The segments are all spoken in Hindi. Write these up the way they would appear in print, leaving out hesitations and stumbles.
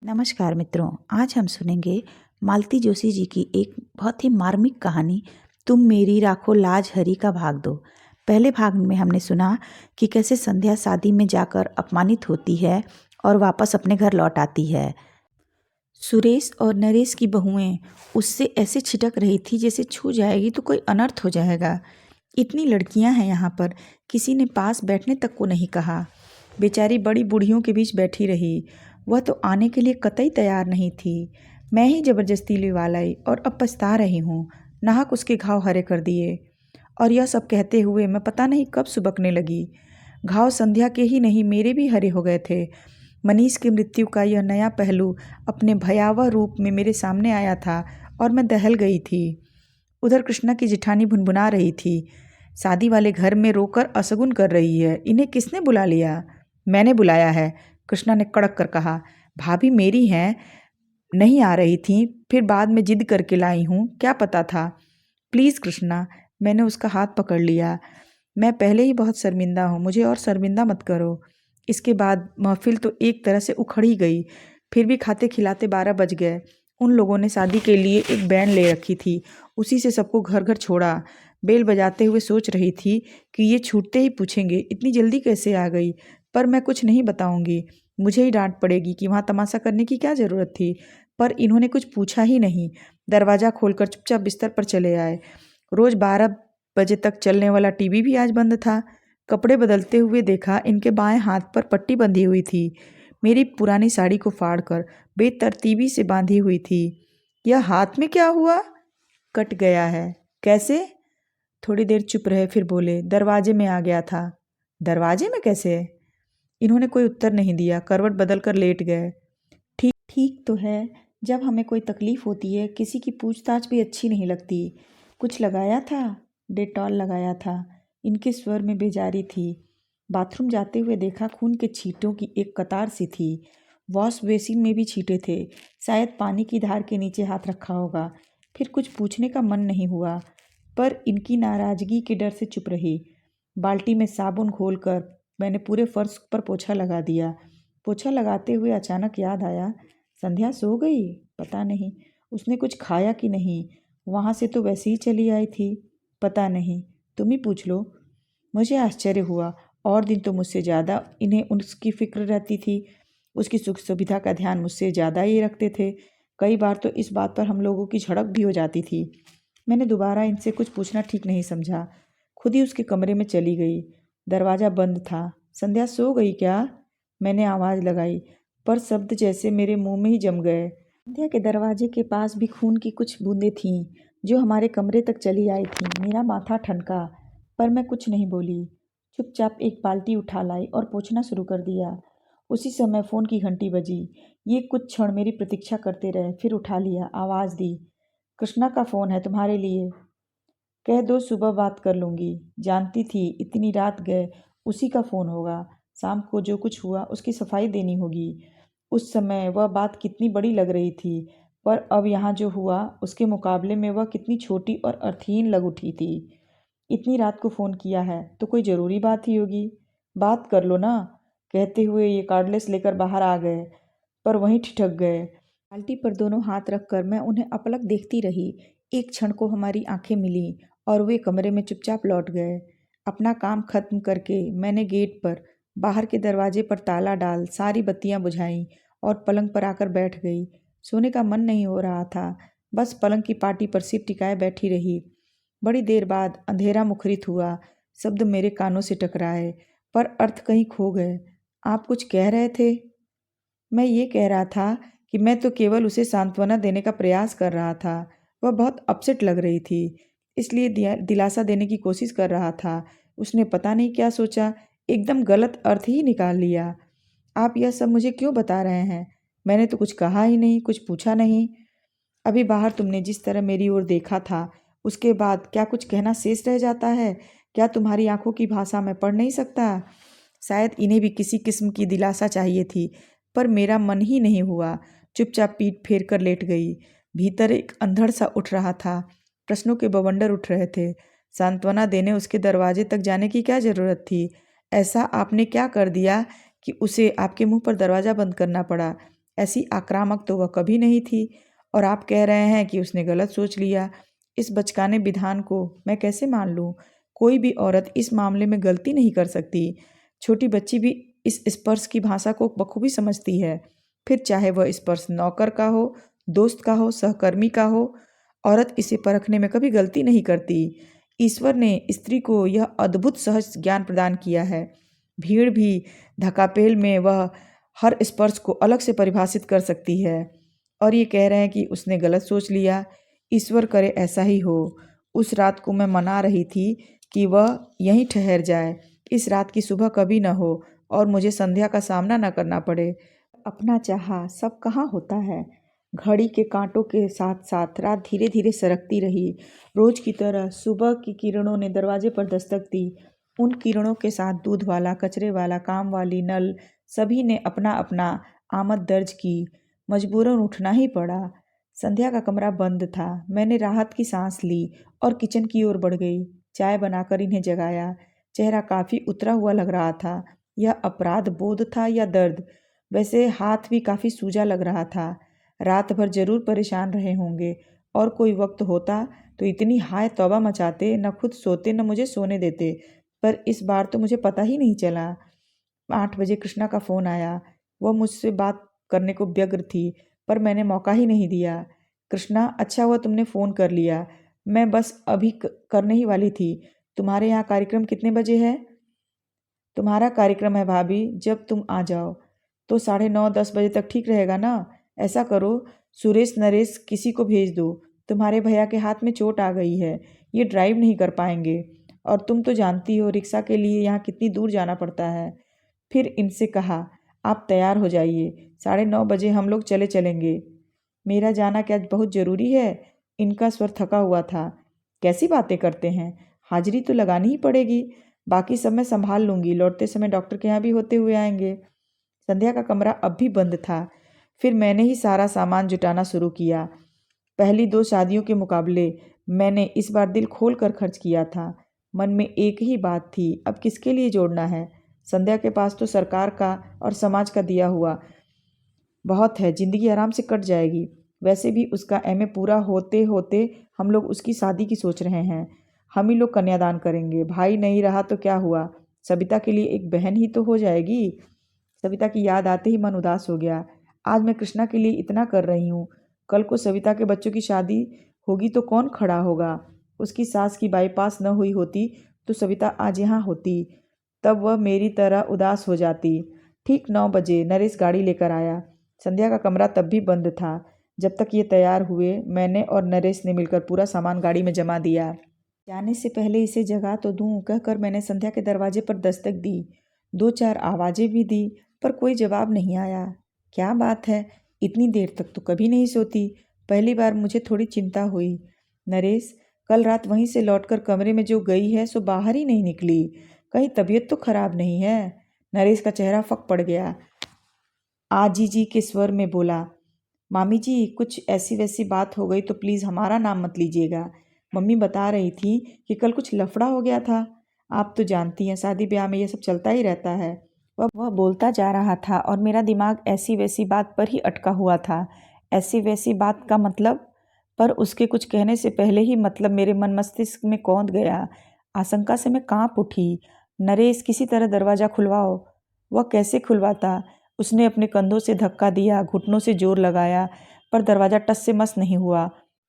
नमस्कार मित्रों, आज हम सुनेंगे मालती जोशी जी की एक बहुत ही मार्मिक कहानी तुम मेरी राखो लाज हरी का भाग दो। पहले भाग में हमने सुना कि कैसे संध्या शादी में जाकर अपमानित होती है और वापस अपने घर लौट आती है। सुरेश और नरेश की बहुएं उससे ऐसे छिटक रही थी जैसे छू जाएगी तो कोई अनर्थ हो जाएगा। इतनी लड़कियां हैं यहाँ पर, किसी ने पास बैठने तक को नहीं कहा। बेचारी बड़ी बूढ़ियों के बीच बैठी रही। वह तो आने के लिए कतई तैयार नहीं थी। मैं ही जबरदस्ती लिवा लाई और अब पछता रही हूँ। नाहक उसके घाव हरे कर दिए। और यह सब कहते हुए मैं पता नहीं कब सुबकने लगी। घाव संध्या के ही नहीं, मेरे भी हरे हो गए थे। मनीष की मृत्यु का यह नया पहलू अपने भयावह रूप में मेरे सामने आया था और मैं दहल गई थी। उधर कृष्णा की जिठानी भुनभुना रही थी। शादी वाले घर में रोकर असगुन कर रही है। इन्हें किसने बुला लिया? मैंने बुलाया है, कृष्णा ने कड़क कर कहा। भाभी मेरी हैं, नहीं आ रही थी, फिर बाद में जिद करके लाई हूँ, क्या पता था। प्लीज़ कृष्णा, मैंने उसका हाथ पकड़ लिया। मैं पहले ही बहुत शर्मिंदा हूँ, मुझे और शर्मिंदा मत करो। इसके बाद महफिल तो एक तरह से उखड़ ही गई। फिर भी खाते खिलाते 12 बज गए। उन लोगों ने शादी के लिए एक बैंड ले रखी थी, उसी से सबको घर घर छोड़ा। बेल बजाते हुए सोच रही थी कि ये छूटते ही पूछेंगे इतनी जल्दी कैसे आ गई, पर मैं कुछ नहीं बताऊंगी। मुझे ही डांट पड़ेगी कि वहाँ तमाशा करने की क्या ज़रूरत थी। पर इन्होंने कुछ पूछा ही नहीं। दरवाज़ा खोलकर चुपचाप बिस्तर पर चले आए। रोज़ 12 बजे तक चलने वाला टीवी भी आज बंद था। कपड़े बदलते हुए देखा, इनके बाएं हाथ पर पट्टी बंधी हुई थी। मेरी पुरानी साड़ी को फाड़कर बेतरतीबी से बांधी हुई थी। यह हाथ में क्या हुआ? कट गया है। कैसे? थोड़ी देर चुप रहे, फिर बोले, दरवाजे में आ गया था। दरवाजे में कैसे? इन्होंने कोई उत्तर नहीं दिया, करवट बदल कर लेट गए। ठीक ठीक तो है, जब हमें कोई तकलीफ होती है किसी की पूछताछ भी अच्छी नहीं लगती। कुछ लगाया था? डेटॉल लगाया था। इनके स्वर में बेजारी थी। बाथरूम जाते हुए देखा, खून के छींटों की एक कतार सी थी। वॉश बेसिन में भी छींटे थे। शायद पानी की धार के नीचे हाथ रखा होगा। फिर कुछ पूछने का मन नहीं हुआ, पर इनकी नाराजगी के डर से चुप रही। बाल्टी में साबुन घोलकर मैंने पूरे फर्श पर पोछा लगा दिया। पोछा लगाते हुए अचानक याद आया, संध्या सो गई? पता नहीं उसने कुछ खाया कि नहीं। वहाँ से तो वैसे ही चली आई थी। पता नहीं, तुम ही पूछ लो। मुझे आश्चर्य हुआ। और दिन तो मुझसे ज़्यादा इन्हें उसकी फिक्र रहती थी। उसकी सुख सुविधा का ध्यान मुझसे ज़्यादा ही रखते थे। कई बार तो इस बात पर हम लोगों की झड़प भी हो जाती थी। मैंने दोबारा इनसे कुछ पूछना ठीक नहीं समझा। खुद ही उसके कमरे में चली गई। दरवाज़ा बंद था। संध्या सो गई क्या? मैंने आवाज़ लगाई, पर शब्द जैसे मेरे मुंह में ही जम गए। संध्या के दरवाजे के पास भी खून की कुछ बूंदें थीं, जो हमारे कमरे तक चली आई थीं। मेरा माथा ठनका, पर मैं कुछ नहीं बोली। चुपचाप एक बाल्टी उठा लाई और पोंछना शुरू कर दिया। उसी समय फ़ोन की घंटी बजी। ये कुछ क्षण मेरी प्रतीक्षा करते रहे, फिर उठा लिया, आवाज़ दी, कृष्णा का फ़ोन है तुम्हारे लिए। कह दो सुबह बात कर लूँगी। जानती थी इतनी रात गए उसी का फ़ोन होगा। शाम को जो कुछ हुआ उसकी सफाई देनी होगी। उस समय वह बात कितनी बड़ी लग रही थी, पर अब यहाँ जो हुआ उसके मुकाबले में वह कितनी छोटी और अर्थहीन लग उठी थी। इतनी रात को फ़ोन किया है तो कोई ज़रूरी बात ही होगी। बात कर लो ना, कहते हुए ये कार्डलेस लेकर बाहर आ गए, पर वहीं ठिठक गए। बाल्टी पर दोनों हाथ रखकर मैं उन्हें अपलक देखती रही। एक क्षण को हमारी आंखें मिली और वे कमरे में चुपचाप लौट गए। अपना काम खत्म करके मैंने गेट पर बाहर के दरवाजे पर ताला डाल सारी बत्तियां बुझाईं और पलंग पर आकर बैठ गई। सोने का मन नहीं हो रहा था, बस पलंग की पाटी पर सिर टिकाए बैठी रही। बड़ी देर बाद अंधेरा मुखरित हुआ। शब्द मेरे कानों से टकराए, पर अर्थ कहीं खो गए। आप कुछ कह रहे थे? मैं ये कह रहा था कि मैं तो केवल उसे सांत्वना देने का प्रयास कर रहा था। वह बहुत अपसेट लग रही थी, इसलिए दिलासा देने की कोशिश कर रहा था। उसने पता नहीं क्या सोचा, एकदम गलत अर्थ ही निकाल लिया। आप यह सब मुझे क्यों बता रहे हैं? मैंने तो कुछ कहा ही नहीं, कुछ पूछा नहीं। अभी बाहर तुमने जिस तरह मेरी ओर देखा था, उसके बाद क्या कुछ कहना शेष रह जाता है? क्या तुम्हारी आंखों की भाषा मैं पढ़ नहीं सकता? शायद इन्हें भी किसी किस्म की दिलासा चाहिए थी, पर मेरा मन ही नहीं हुआ। चुपचाप पीठ फेर कर लेट गई। भीतर एक अंधड़ सा उठ रहा था। प्रश्नों के बवंडर उठ रहे थे। सांत्वना देने उसके दरवाजे तक जाने की क्या जरूरत थी? ऐसा आपने क्या कर दिया कि उसे आपके मुंह पर दरवाजा बंद करना पड़ा? ऐसी आक्रामक तो वह कभी नहीं थी। और आप कह रहे हैं कि उसने गलत सोच लिया। इस बचकाने विधान को मैं कैसे मान लूँ? कोई भी औरत इस मामले में गलती नहीं कर सकती। छोटी बच्ची भी इस स्पर्श की भाषा को बखूबी समझती है। फिर चाहे वह स्पर्श नौकर का हो, दोस्त का हो, सहकर्मी का हो, औरत इसे परखने में कभी गलती नहीं करती। ईश्वर ने स्त्री को यह अद्भुत सहज ज्ञान प्रदान किया है। भीड़ भी धकापेल में वह हर स्पर्श को अलग से परिभाषित कर सकती है। और ये कह रहे हैं कि उसने गलत सोच लिया। ईश्वर करे ऐसा ही हो। उस रात को मैं मना रही थी कि वह यहीं ठहर जाए, इस रात की सुबह कभी न हो और मुझे संध्या का सामना न करना पड़े। अपना चाहा सब कहाँ होता है। घड़ी के कांटों के साथ साथ रात धीरे धीरे सरकती रही। रोज की तरह सुबह की किरणों ने दरवाजे पर दस्तक दी। उन किरणों के साथ दूध वाला, कचरे वाला, काम वाली, नल, सभी ने अपना अपना आमद दर्ज की। मजबूरन उठना ही पड़ा। संध्या का कमरा बंद था। मैंने राहत की सांस ली और किचन की ओर बढ़ गई। चाय बनाकर इन्हें जगाया। चेहरा काफ़ी उतरा हुआ लग रहा था। यह अपराध बोध था या दर्द? वैसे हाथ भी काफ़ी सूजा लग रहा था। रात भर जरूर परेशान रहे होंगे। और कोई वक्त होता तो इतनी हाय तौबा मचाते, न खुद सोते न मुझे सोने देते। पर इस बार तो मुझे पता ही नहीं चला। 8 बजे कृष्णा का फ़ोन आया। वह मुझसे बात करने को व्यग्र थी, पर मैंने मौका ही नहीं दिया। कृष्णा, अच्छा हुआ तुमने फ़ोन कर लिया। मैं बस अभी करने ही वाली थी। तुम्हारे यहाँ कार्यक्रम कितने बजे है? तुम्हारा कार्यक्रम है भाभी, जब तुम आ जाओ। तो 9:30-10 बजे तक ठीक रहेगा ना? ऐसा करो, सुरेश नरेश किसी को भेज दो। तुम्हारे भैया के हाथ में चोट आ गई है, ये ड्राइव नहीं कर पाएंगे। और तुम तो जानती हो रिक्शा के लिए यहाँ कितनी दूर जाना पड़ता है। फिर इनसे कहा, आप तैयार हो जाइए, 9:30 बजे हम लोग चलेंगे। मेरा जाना क्या बहुत ज़रूरी है? इनका स्वर थका हुआ था। कैसी बातें करते हैं, हाजिरी तो लगानी ही पड़ेगी। बाकी सब मैं संभाल लूँगी, लौटते समय डॉक्टर के यहाँ भी होते हुए आएंगे। संध्या का कमरा अब भी बंद था। फिर मैंने ही सारा सामान जुटाना शुरू किया। पहली 2 शादियों के मुकाबले मैंने इस बार दिल खोल कर खर्च किया था। मन में एक ही बात थी, अब किसके लिए जोड़ना है? संध्या के पास तो सरकार का और समाज का दिया हुआ बहुत है, जिंदगी आराम से कट जाएगी। वैसे भी उसका एमए पूरा होते होते हम लोग उसकी शादी की सोच रहे हैं। हम ही लोग कन्यादान करेंगे। भाई नहीं रहा तो क्या हुआ, सविता के लिए एक बहन ही तो हो जाएगी। सविता की याद आते ही मन उदास हो गया। आज मैं कृष्णा के लिए इतना कर रही हूँ, कल को सविता के बच्चों की शादी होगी तो कौन खड़ा होगा? उसकी सास की बाईपास न हुई होती तो सविता आज यहाँ होती, तब वह मेरी तरह उदास हो जाती। ठीक 9 बजे नरेश गाड़ी लेकर आया। संध्या का कमरा तब भी बंद था। जब तक ये तैयार हुए, मैंने और नरेश ने मिलकर पूरा सामान गाड़ी में जमा दिया। जाने से पहले इसे जगा तो दूं कहकर मैंने संध्या के दरवाजे पर दस्तक दी। 2-4 आवाज़ें भी दी, पर कोई जवाब नहीं आया। क्या बात है, इतनी देर तक तो कभी नहीं सोती। पहली बार मुझे थोड़ी चिंता हुई। नरेश, कल रात वहीं से लौटकर कमरे में जो गई है सो बाहर ही नहीं निकली। कहीं तबीयत तो खराब नहीं है? नरेश का चेहरा फक पड़ गया। आजीजी के स्वर में बोला, मामी जी, कुछ ऐसी वैसी बात हो गई तो प्लीज़ हमारा नाम मत लीजिएगा। मम्मी बता रही थी कि कल कुछ लफड़ा हो गया था। आप तो जानती हैं, शादी ब्याह में ये सब चलता ही रहता है। वह बोलता जा रहा था और मेरा दिमाग ऐसी वैसी बात पर ही अटका हुआ था। ऐसी वैसी बात का मतलब? पर उसके कुछ कहने से पहले ही मतलब मेरे मन मस्तिष्क में कौंध गया। आशंका से मैं कांप उठी। नरेश, किसी तरह दरवाज़ा खुलवाओ। वह कैसे खुलवाता? उसने अपने कंधों से धक्का दिया, घुटनों से जोर लगाया, पर दरवाज़ा टस से मस नहीं हुआ।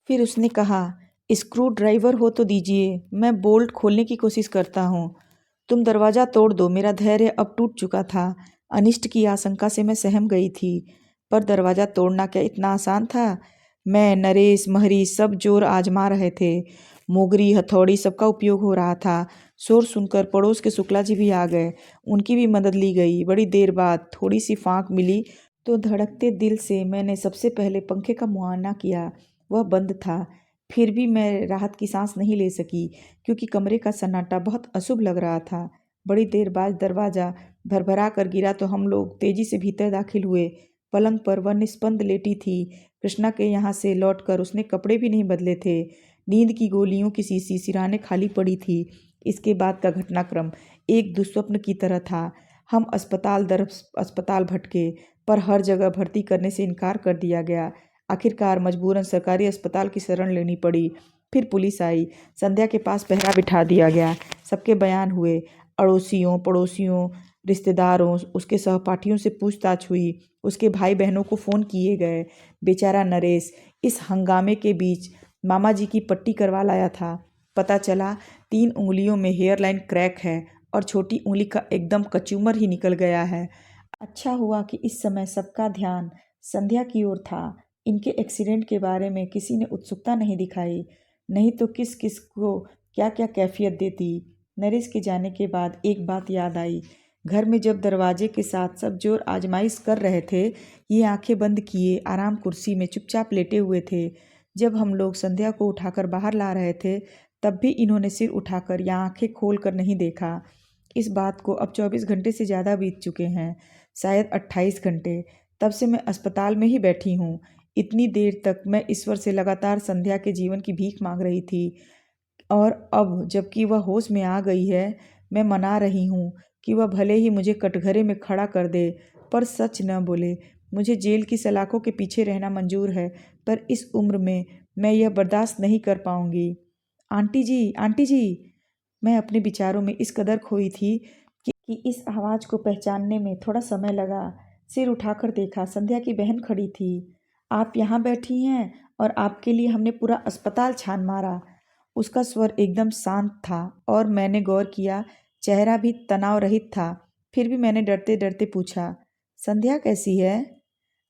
फिर उसने कहा, स्क्रू ड्राइवर हो तो दीजिए, मैं बोल्ट खोलने की कोशिश करता हूँ। तुम दरवाज़ा तोड़ दो। मेरा धैर्य अब टूट चुका था। अनिष्ट की आशंका से मैं सहम गई थी, पर दरवाज़ा तोड़ना क्या इतना आसान था? मैं, नरेश, महरी सब जोर आजमा रहे थे। मोगरी, हथौड़ी सबका उपयोग हो रहा था। शोर सुनकर पड़ोस के शुक्ला जी भी आ गए। उनकी भी मदद ली गई। बड़ी देर बाद थोड़ी सी फांक मिली तो धड़कते दिल से मैंने सबसे पहले पंखे का मुआयना किया। वह बंद था। फिर भी मैं राहत की सांस नहीं ले सकी, क्योंकि कमरे का सन्नाटा बहुत अशुभ लग रहा था। बड़ी देर बाद दरवाज़ा भरभरा कर गिरा तो हम लोग तेजी से भीतर दाखिल हुए। पलंग पर वह निस्पंद लेटी थी। कृष्णा के यहाँ से लौटकर उसने कपड़े भी नहीं बदले थे। नींद की गोलियों की शीशी सिराने खाली पड़ी थी। इसके बाद का घटनाक्रम एक दुस्वप्न की तरह था। हम अस्पताल दर अस्पताल भटके, पर हर जगह भर्ती करने से इनकार कर दिया गया। आखिरकार मजबूरन सरकारी अस्पताल की शरण लेनी पड़ी। फिर पुलिस आई, संध्या के पास पहरा बिठा दिया गया। सबके बयान हुए, अड़ोसियों पड़ोसियों रिश्तेदारों उसके सहपाठियों से पूछताछ हुई, उसके भाई बहनों को फ़ोन किए गए। बेचारा नरेश इस हंगामे के बीच मामा जी की पट्टी करवा लाया था। पता चला 3 उंगलियों में हेयरलाइन क्रैक है और छोटी उंगली का एकदम कचूमर ही निकल गया है। अच्छा हुआ कि इस समय सबका ध्यान संध्या की ओर था। इनके एक्सीडेंट के बारे में किसी ने उत्सुकता नहीं दिखाई, नहीं तो किस किस को क्या क्या कैफियत देती। नरेश के जाने के बाद एक बात याद आई। घर में जब दरवाजे के साथ सब जोर आजमाइश कर रहे थे, ये आंखें बंद किए आराम कुर्सी में चुपचाप लेटे हुए थे। जब हम लोग संध्या को उठाकर बाहर ला रहे थे, तब भी इन्होंने सिर उठाकर या आंखें खोल कर नहीं देखा। इस बात को अब 24 घंटे से ज़्यादा बीत चुके हैं, शायद 28 घंटे। तब से मैं अस्पताल में ही बैठी हूँ। इतनी देर तक मैं ईश्वर से लगातार संध्या के जीवन की भीख मांग रही थी, और अब जबकि वह होश में आ गई है, मैं मना रही हूँ कि वह भले ही मुझे कटघरे में खड़ा कर दे, पर सच न बोले। मुझे जेल की सलाखों के पीछे रहना मंजूर है, पर इस उम्र में मैं यह बर्दाश्त नहीं कर पाऊंगी। आंटी जी, आंटी जी। मैं अपने विचारों में इस कदर खोई थी कि इस आवाज़ को पहचानने में थोड़ा समय लगा। सिर उठाकर देखा, संध्या की बहन खड़ी थी। आप यहाँ बैठी हैं और आपके लिए हमने पूरा अस्पताल छान मारा। उसका स्वर एकदम शांत था और मैंने गौर किया, चेहरा भी तनाव रहित था। फिर भी मैंने डरते डरते पूछा, संध्या कैसी है?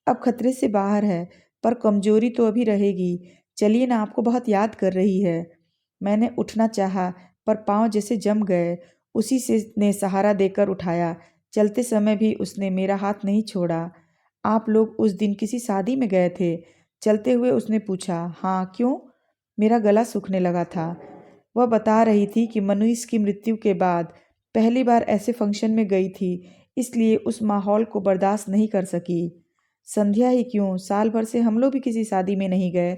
अब खतरे से बाहर है, पर कमजोरी तो अभी रहेगी। चलिए ना, आपको बहुत याद कर रही है। मैंने उठना चाहा, पर पाँव जैसे जम गए। उसी से ने सहारा देकर उठाया। चलते समय भी उसने मेरा हाथ नहीं छोड़ा। आप लोग उस दिन किसी शादी में गए थे? चलते हुए उसने पूछा। हाँ, क्यों? मेरा गला सूखने लगा था। वह बता रही थी कि मनुष्य की मृत्यु के बाद पहली बार ऐसे फंक्शन में गई थी, इसलिए उस माहौल को बर्दाश्त नहीं कर सकी। संध्या ही क्यों, साल भर से हम लोग भी किसी शादी में नहीं गए,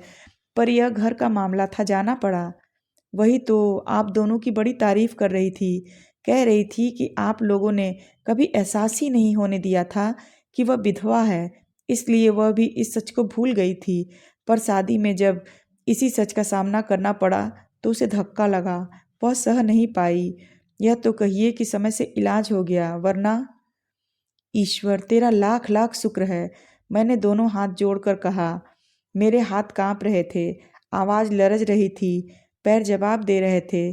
पर यह घर का मामला था, जाना पड़ा। वही तो, आप दोनों की बड़ी तारीफ कर रही थी। कह रही थी कि आप लोगों ने कभी एहसास ही नहीं होने दिया था कि वह विधवा है, इसलिए वह भी इस सच को भूल गई थी। पर शादी में जब इसी सच का सामना करना पड़ा तो उसे धक्का लगा, वह सह नहीं पाई। यह तो कहिए कि समय से इलाज हो गया, वरना। ईश्वर तेरा लाख लाख शुक्र है, मैंने दोनों हाथ जोड़कर कहा। मेरे हाथ कांप रहे थे, आवाज़ लरज रही थी, पैर जवाब दे रहे थे।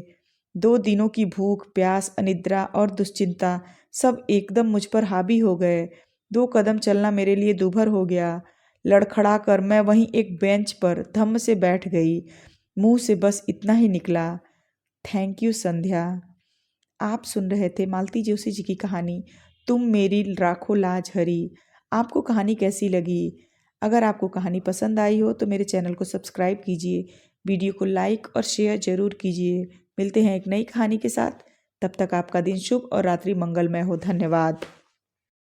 2 दिनों की भूख प्यास अनिद्रा और दुश्चिंता सब एकदम मुझ पर हावी हो गए। 2 कदम चलना मेरे लिए दूभर हो गया। लड़खड़ा कर मैं वहीं एक बेंच पर धम्म से बैठ गई। मुंह से बस इतना ही निकला, थैंक यू संध्या। आप सुन रहे थे मालती जोशी जी की कहानी तुम मेरी राखो लाज हरी। आपको कहानी कैसी लगी? अगर आपको कहानी पसंद आई हो तो मेरे चैनल को सब्सक्राइब कीजिए, वीडियो को लाइक और शेयर जरूर कीजिए। मिलते हैं एक नई कहानी के साथ। तब तक आपका दिन शुभ और रात्रि मंगलमय हो। धन्यवाद।